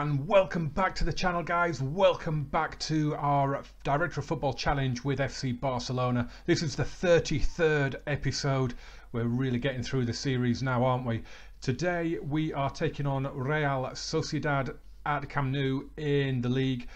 and welcome back to the channel, guys. Welcome back to our Director of Football Challenge with FC Barcelona. This is the 33rd episode. We're really getting through the series now, aren't we? Today we are taking on Real Sociedad at Camp Nou in the league.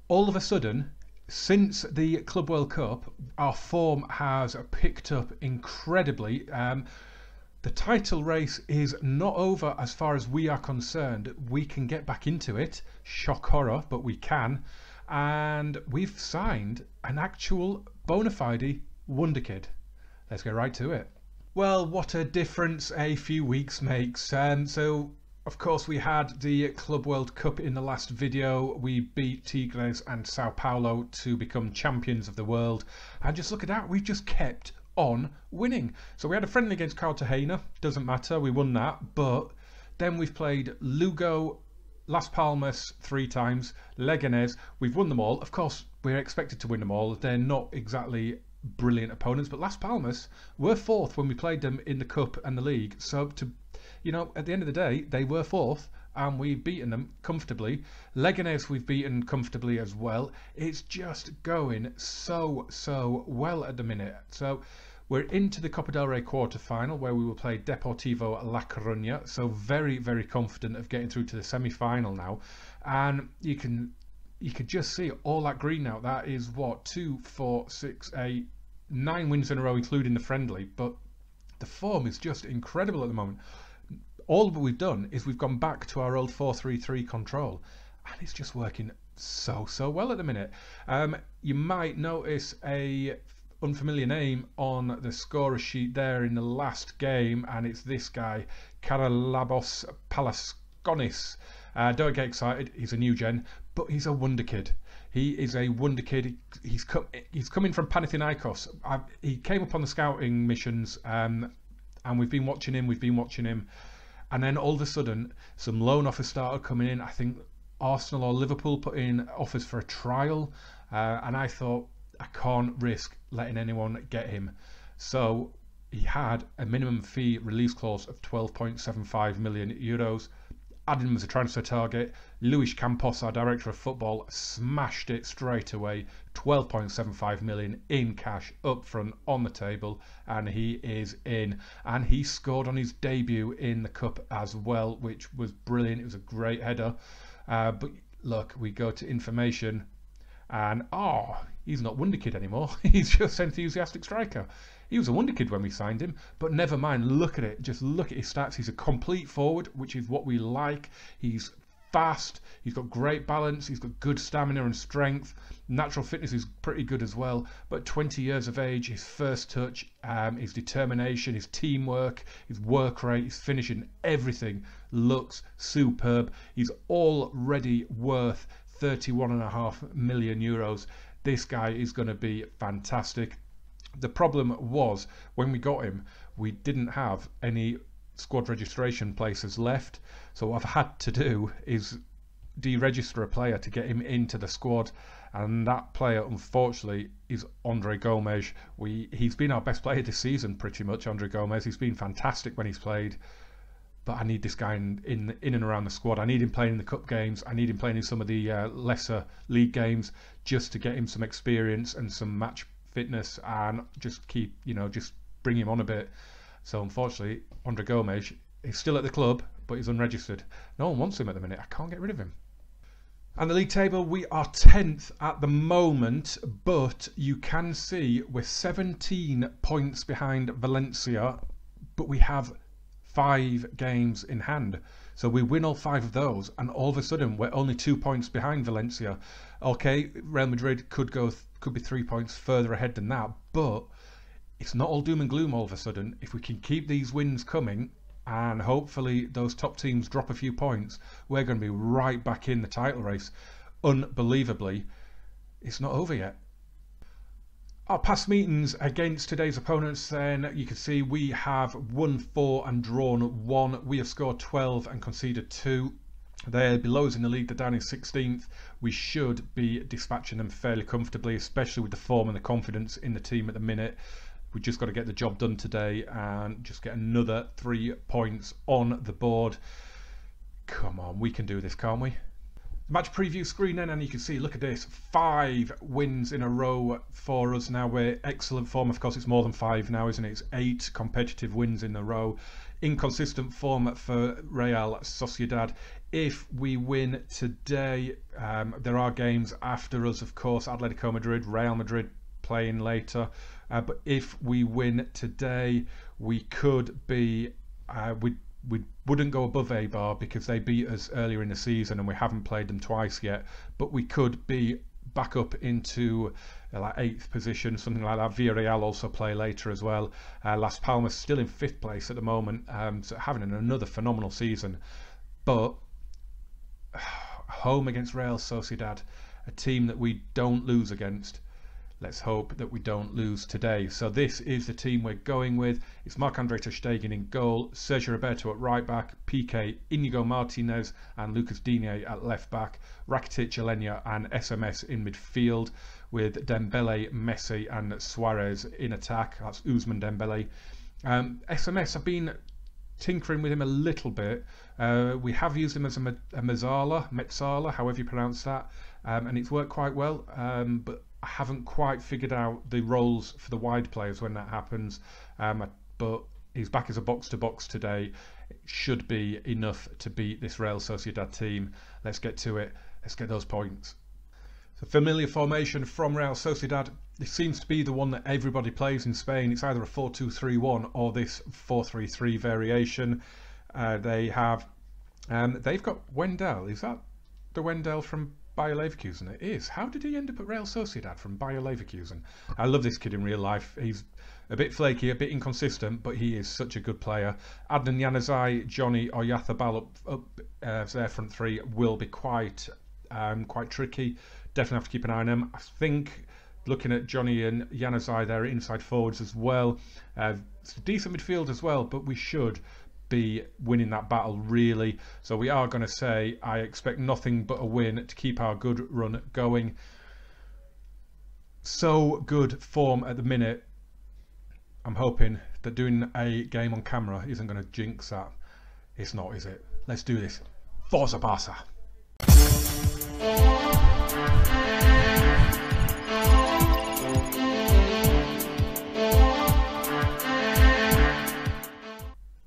All of a sudden, since the Club World Cup, our form has picked up incredibly. The title race is not over as far as we are concerned. We can get back into it. Shock horror, but we can. And we've signed an actual bona fide wonderkid. Let's get right to it. Well, what a difference a few weeks makes. So, of course, we had the Club World Cup in the last video. We beat Tigres and Sao Paulo to become champions of the world. And just look at that. We've just kept on winning. So we had a friendly against Cartagena, doesn't matter, we won that, but then we've played Lugo, Las Palmas 3 times, Leganés, we've won them all. Of course, we're expected to win them all. They're not exactly brilliant opponents, but Las Palmas were 4th when we played them in the Cup and the League, so at the end of the day, they were 4th, and we've beaten them comfortably. Leganés we've beaten comfortably as well. It's just going so well at the minute. So we're into the Copa del Rey quarter-final where we will play Deportivo La Coruña. So very confident of getting through to the semi-final now. And you can just see all that green now. That is what, 2, 4, 6, 8, 9 wins in a row, including the friendly. But the form is just incredible at the moment. All that we've done is we've gone back to our old 4-3-3 control, and it's just working so well at the minute. You might notice a unfamiliar name on the scorer sheet there in the last game, and it's this guy, Caralabos Palasconis. Don't get excited, he's a new gen, but he's a wonder kid. He is a wonder kid. He's coming from Panathinaikos. He came up on the scouting missions, and we've been watching him. And then all of a sudden, some loan offers started coming in. I think Arsenal or Liverpool put in offers for a trial. And I thought, I can't risk letting anyone get him. So he had a minimum fee release clause of 12.75 million euros. Added him as a transfer target. Luis Campos, our Director of Football, smashed it straight away. 12.75 million in cash up front on the table, and he is in. And he scored on his debut in the Cup as well, which was brilliant. It was a great header. But look, we go to information, and he's not wonderkid anymore. He's just enthusiastic striker. He was a wonderkid when we signed him, but never mind. Look at it. Just look at his stats. He's a complete forward, which is what we like. He's fast. He's got great balance. He's got good stamina and strength. Natural fitness is pretty good as well. But 20 years of age, his first touch, his determination, his teamwork, his work rate, his finishing, everything looks superb. He's already worth 31.5 million euros. This guy is going to be fantastic. The problem was, when we got him, we didn't have any squad registration places left. So what I've had to do is deregister a player to get him into the squad. And that player, unfortunately, is Andre Gomes. He's been our best player this season, pretty much, Andre Gomes. He's been fantastic when he's played. But I need this guy in and around the squad. I need him playing in the cup games. I need him playing in some of the lesser league games, just to get him some experience and some match fitness, and just just bring him on a bit. So unfortunately, Andre Gomes is still at the club, but he's unregistered. No one wants him at the minute. I can't get rid of him. And the league table, we are 10th at the moment, but you can see we're 17 points behind Valencia, but we have 5 games in hand. So we win all 5 of those, and all of a sudden we're only 2 points behind Valencia. Okay, Real Madrid could be 3 points further ahead than that, but it's not all doom and gloom all of a sudden. If we can keep these wins coming, and hopefully those top teams drop a few points, we're going to be right back in the title race. Unbelievably, it's not over yet. Our past meetings against today's opponents, then you can see we have won 4 and drawn 1. We have scored 12 and conceded 2. They're below us in the league. They're down in 16th. We should be dispatching them fairly comfortably, especially with the form and the confidence in the team at the minute. We just got to get the job done today and just get another 3 points on the board. Come on, we can do this, can't we? Match preview screen then, and you can see, look at this, 5 wins in a row for us now. We're excellent form. Of course, it's more than 5 now, isn't it? It's 8 competitive wins in a row. Inconsistent form for Real Sociedad. If we win today, there are games after us, of course. Atletico Madrid, Real Madrid playing later. But if we win today, we could be... we wouldn't go above Eibar because they beat us earlier in the season and we haven't played them twice yet, but we could be back up into like 8th position, something like that. Villarreal also play later as well. Las Palmas still in 5th place at the moment, so having another phenomenal season. But home against Real Sociedad, a team that we don't lose against. Let's hope that we don't lose today. So this is the team we're going with. It's Marc-Andre ter Stegen in goal, Sergio Roberto at right back, Piqué, Inigo Martinez and Lucas Digne at left back, Rakitic, Alenya and SMS in midfield, with Dembele, Messi and Suarez in attack. That's Ousmane Dembele. SMS, I've been tinkering with him a little bit. We have used him as a Mezzala, however you pronounce that, and it's worked quite well, but I haven't quite figured out the roles for the wide players when that happens, but he's back as a box-to-box today. It should be enough to beat this Real Sociedad team. Let's get to it. Let's get those points. So familiar formation from Real Sociedad. This seems to be the one that everybody plays in Spain. It's either a 4-2-3-1 or this 4-3-3 variation. They've got Wendell. Is that the Wendell from Bayer Leverkusen? It is. How did he end up at Real Sociedad from Bayer Leverkusen? I love this kid in real life. He's a bit flaky, a bit inconsistent, but he is such a good player. Adnan Januzaj, Johnny Oyarzabal up their front three will be quite tricky. Definitely have to keep an eye on them. I think looking at Johnny and Januzaj, they're inside forwards as well. It's a decent midfield as well, but we should be winning that battle really. So we are going to say I expect nothing but a win to keep our good run going. So good form at the minute. I'm hoping that doing a game on camera isn't going to jinx that. It's not, is it? Let's do this. Forza Barca.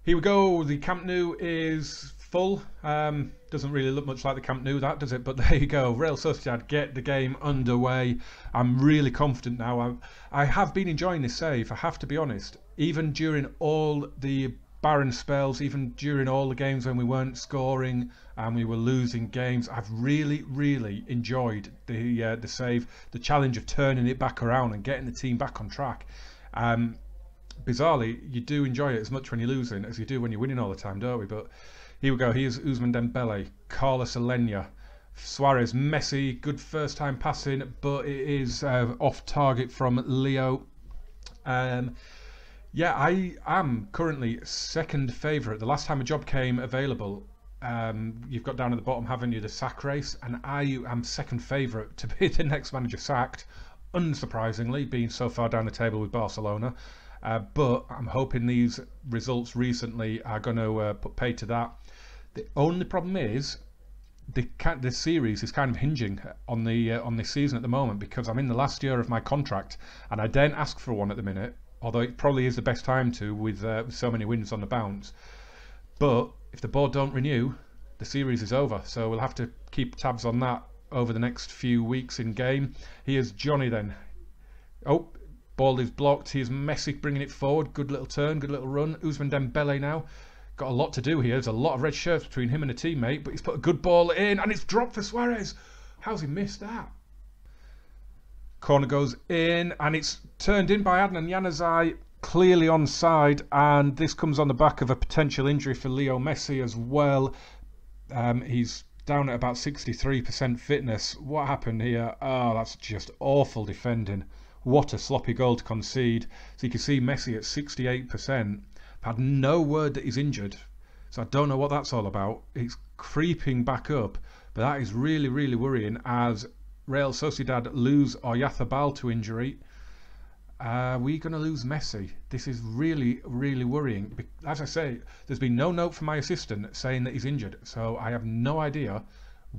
Here we go. The Camp Nou is full. Doesn't really look much like the Camp Nou, that does it? But there you go. Real Sociedad get the game underway. I'm really confident now. I have been enjoying this save, I have to be honest. Even during all the barren spells, even during all the games when we weren't scoring and we were losing games, I've really enjoyed the save, the challenge of turning it back around and getting the team back on track. Bizarrely, you do enjoy it as much when you're losing as you do when you're winning all the time, don't we? But here we go. Here's Ousmane Dembele, Carlos Alenya, Suarez, Messi. Good first time passing, but it is off target from Leo. Yeah, I am currently second favourite. The last time a job came available, you've got down at the bottom, haven't you, the sack race, and I am second favourite to be the next manager sacked, unsurprisingly, being so far down the table with Barcelona. But I'm hoping these results recently are going to put pay to that. The only problem is the series is kind of hinging on this season at the moment, because I'm in the last year of my contract and I daren't ask for one at the minute, although it probably is the best time to with so many wins on the bounce. But if the board don't renew, the series is over, so we'll have to keep tabs on that over the next few weeks in game. Here's Johnny then. Oh, ball is blocked. Here's Messi bringing it forward. Good little turn, good little run. Ousmane Dembele now. Got a lot to do here. There's a lot of red shirts between him and a teammate, but he's put a good ball in and it's dropped for Suarez. How's he missed that? Corner goes in and it's turned in by Adnan Januzaj, clearly onside, and this comes on the back of a potential injury for Leo Messi as well. He's down at about 63% fitness. What happened here? Oh, that's just awful defending. What a sloppy goal to concede. So you can see Messi at 68%. I've had no word that he's injured, so I don't know what that's all about. It's creeping back up, but that is really worrying as Real Sociedad lose Oyarzabal to injury. Are we going to lose Messi? This is really worrying. As I say, there's been no note from my assistant saying that he's injured, so I have no idea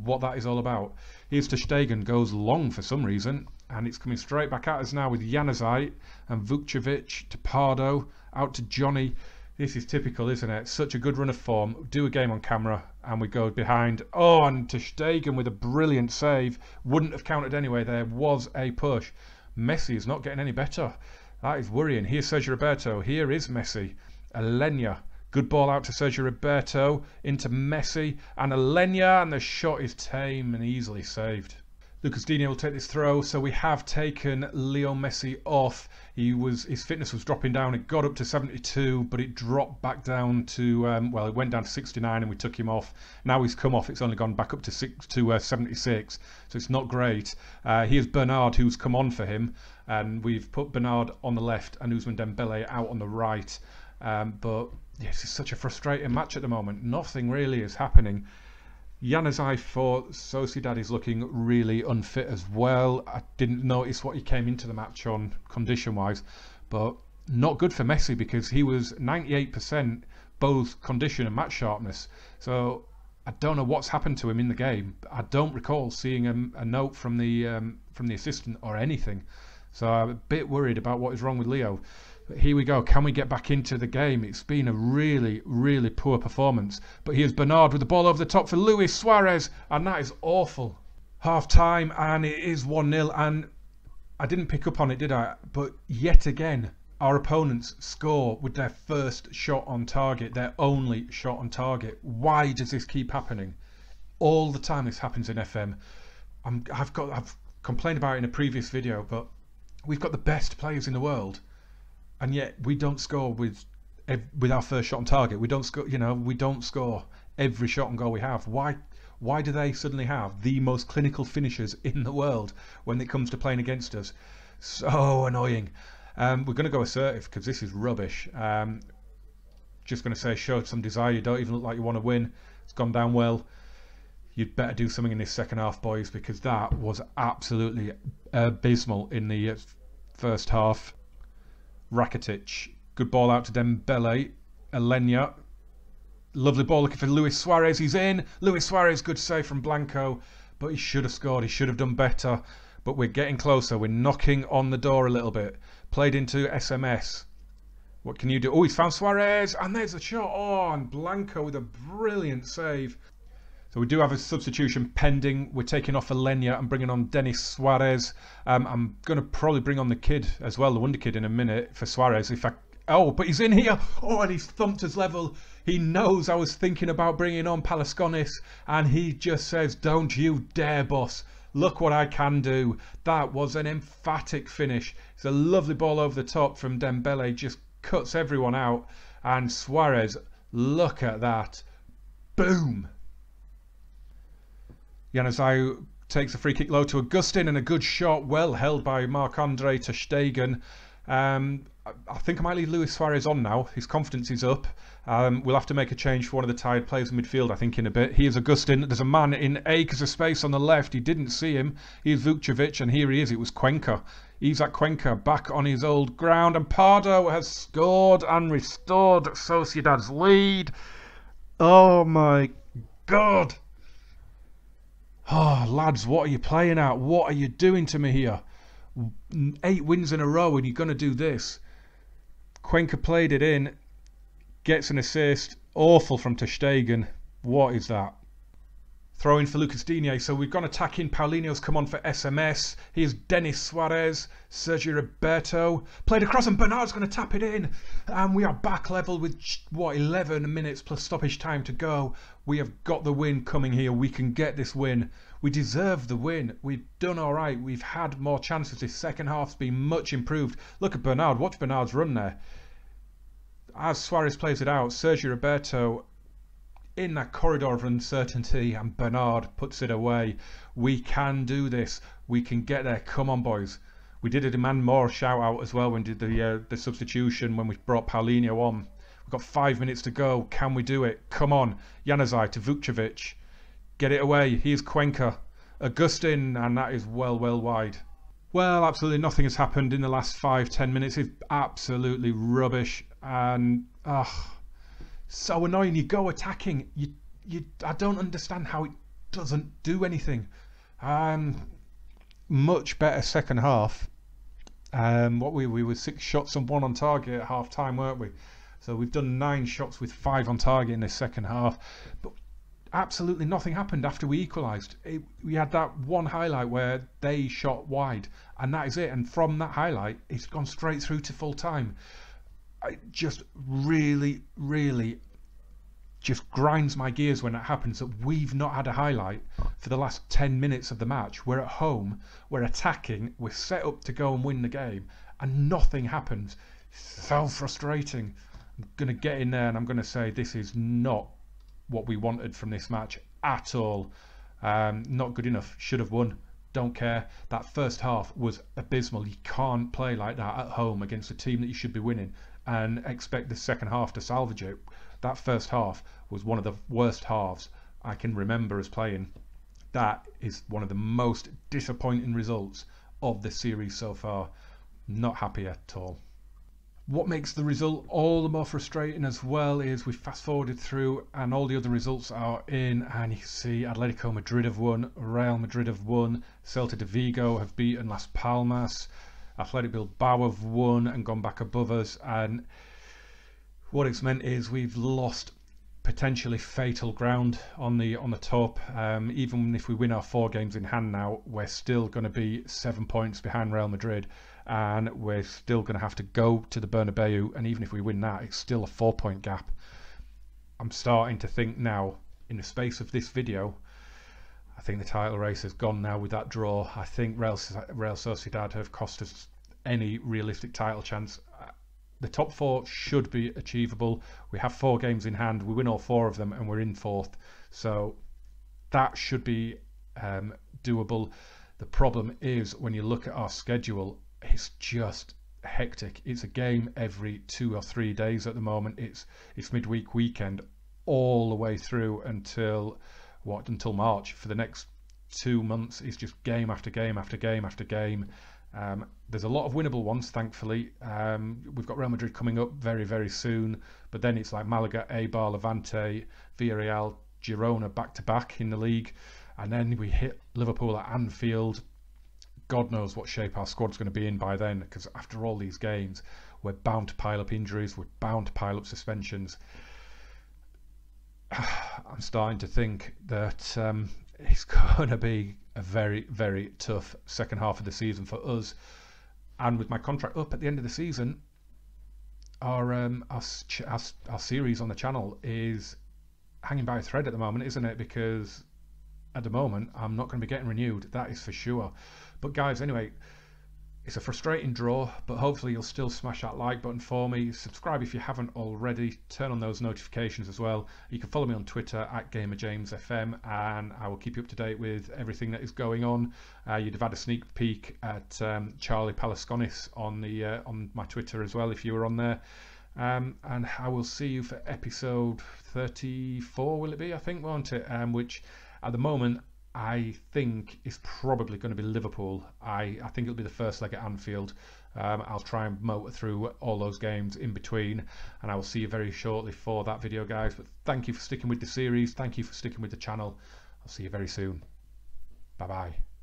what that is all about. Here's ter Stegen, goes long for some reason, and it's coming straight back at us now with Januzaj and Vukcevic to Pardo, out to Johnny. This is typical, isn't it? Such a good run of form. Do a game on camera, and we go behind. Oh, and ter Stegen with a brilliant save. Wouldn't have counted anyway. There was a push. Messi is not getting any better. That is worrying. Here's Sergio Roberto. Here is Messi. Alenya. Good ball out to Sergio Roberto. Into Messi. And Alenya. And the shot is tame and easily saved. Lucas Digne will take this throw. So we have taken Leo Messi off. His fitness was dropping down. It got up to 72, but it dropped back down to, well, it went down to 69 and we took him off. Now he's come off. It's only gone back up to 76, so it's not great. Here's Bernard, who's come on for him, and we've put Bernard on the left and Ousmane Dembele out on the right. But yes, it's such a frustrating match at the moment. Nothing really is happening. Januzaj for Sociedad is looking really unfit as well. I didn't notice what he came into the match on condition-wise, but not good for Messi because he was 98% both condition and match sharpness. So I don't know what's happened to him in the game. I don't recall seeing a note from the assistant or anything. So I'm a bit worried about what is wrong with Leo. But here we go. Can we get back into the game? It's been a really, really poor performance. But here's Bernard with the ball over the top for Luis Suarez. And that is awful. Half time and it is 1-0. And I didn't pick up on it, did I? But yet again, our opponents score with their first shot on target. Their only shot on target. Why does this keep happening? All the time this happens in FM. I've complained about it in a previous video, but we've got the best players in the world. And yet we don't score with our first shot on target. We don't score. We don't score every shot and goal we have. Why do they suddenly have the most clinical finishers in the world when it comes to playing against us? So annoying. We're going to go assertive because this is rubbish. Just going to say, show some desire. You don't even look like you want to win. It's gone down well. You'd better do something in this second half, boys, because that was absolutely abysmal in the first half. Rakitic, good ball out to Dembele. Alenya, lovely ball looking for Luis Suarez. He's in. Luis Suarez, good save from Blanco, but he should have scored. He should have done better. But we're getting closer. We're knocking on the door a little bit. Played into SMS. What can you do? Oh, he's found Suarez, and there's the shot. Oh, and Blanco with a brilliant save. So we do have a substitution pending. We're taking off Alenya and bringing on Denis Suarez. I'm going to probably bring on the kid as well, the wonder kid, in a minute for Suarez. Oh, but he's in here. Oh, and he's thumped us level. He knows I was thinking about bringing on Palaskonis, and he just says, "Don't you dare, boss. Look what I can do." That was an emphatic finish. It's a lovely ball over the top from Dembele. Just cuts everyone out. And Suarez, look at that. Boom. Januzaj takes a free kick low to Augustin, and a good shot, well held by Marc-Andre ter Stegen. I think I might leave Luis Suarez on now. His confidence is up. We'll have to make a change for one of the tired players in midfield, I think, in a bit. Here's Augustin. There's a man in acres of space on the left. He didn't see him. Here's Vukcevic, and here he is. It was Cuenca. Isaac Cuenca back on his old ground, and Pardo has scored and restored Sociedad's lead. Oh my God. Oh, lads, what are you playing at? What are you doing to me here? 8 wins in a row and you're going to do this. Cuenca played it in, gets an assist. Awful from ter Stegen. What is that? Throw in for Lucas Digne. So we've gone attacking. Paulinho's come on for SMS. Here's Denis Suarez. Sergio Roberto. Played across and Bernard's going to tap it in. And we are back level with, 11 minutes plus stoppage time to go. We have got the win coming here. We can get this win. We deserve the win. We've done all right. We've had more chances. This second half's been much improved. Look at Bernard. Watch Bernard's run there. As Suarez plays it out, Sergio Roberto in that corridor of uncertainty, and Bernard puts it away. We can do this. We can get there. Come on, boys. We did a demand more shout out as well when we did the substitution when we brought Paulinho on. We've got 5 minutes to go. Can we do it? Come on. Januzaj to Vukcevic. Get it away. Here's Cuenca. Augustin, and that is well wide. Well, absolutely nothing has happened in the last 5-10 minutes. It's absolutely rubbish, and so annoying. You go attacking. I don't understand how it doesn't do anything. Much better second half. We were 6 shots and 1 on target at half time, weren't we? So we've done 9 shots with 5 on target in this second half, but absolutely nothing happened after we equalised. We had that one highlight where they shot wide, and that is it. And from that highlight, it's gone straight through to full time. It just really just grinds my gears when it happens that we've not had a highlight for the last 10 minutes of the match. We're at home, we're attacking, we're set up to go and win the game, and nothing happens. So frustrating. I'm going to get in there and I'm going to say this is not what we wanted from this match at all. Not good enough. Should have won. Don't care. That first half was abysmal. You can't play like that at home against a team that you should be winning and expect the second half to salvage it. That first half was one of the worst halves I can remember us playing. That is one of the most disappointing results of the series so far. Not happy at all. What makes the result all the more frustrating as well is we fast forwarded through and all the other results are in, and you can see Atletico Madrid have won, Real Madrid have won, Celta de Vigo have beaten Las Palmas, Athletic Bilbao have won and gone back above us, and what it's meant is we've lost potentially fatal ground on the top. Even if we win our 4 games in hand now, we're still going to be 7 points behind Real Madrid, and we're still going to have to go to the Bernabeu, and even if we win that, it's still a 4-point gap. I'm starting to think now, in the space of this video, I think the title race has gone now with that draw. I think Real Sociedad have cost us any realistic title chance. The top 4 should be achievable. We have 4 games in hand. We win all 4 of them and we're in 4th. So that should be doable. The problem is when you look at our schedule, it's just hectic. It's a game every 2 or 3 days at the moment. It's midweek weekend all the way through until March. For the next 2 months, it's just game after game after game after game. There's a lot of winnable ones, thankfully. We've got Real Madrid coming up very soon, but then it's like Malaga, Eibar, Levante, Villarreal, Girona back to back in the league, and then we hit Liverpool at Anfield. God knows what shape our squad's going to be in by then, because after all these games, we're bound to pile up injuries, we're bound to pile up suspensions. I'm starting to think that it's going to be a very tough second half of the season for us, and with my contract up at the end of the season, our series on the channel is hanging by a thread at the moment, isn't it? Because at the moment I'm not going to be getting renewed, that is for sure. But guys, anyway, it's a frustrating draw, but hopefully you'll still smash that like button for me. Subscribe if you haven't already. Turn on those notifications as well. You can follow me on Twitter at GamerJamesFM, and I will keep you up to date with everything that is going on. You'd have had a sneak peek at Charlie Palasconis on my Twitter as well if you were on there. And I will see you for episode 34, will it be? I think, won't it? Which at the moment I think is probably going to be Liverpool. I think it'll be the first leg at Anfield. I'll try and motor through all those games in between, and I will see you very shortly for that video, guys. But thank you for sticking with the series. Thank you for sticking with the channel. I'll see you very soon. Bye bye.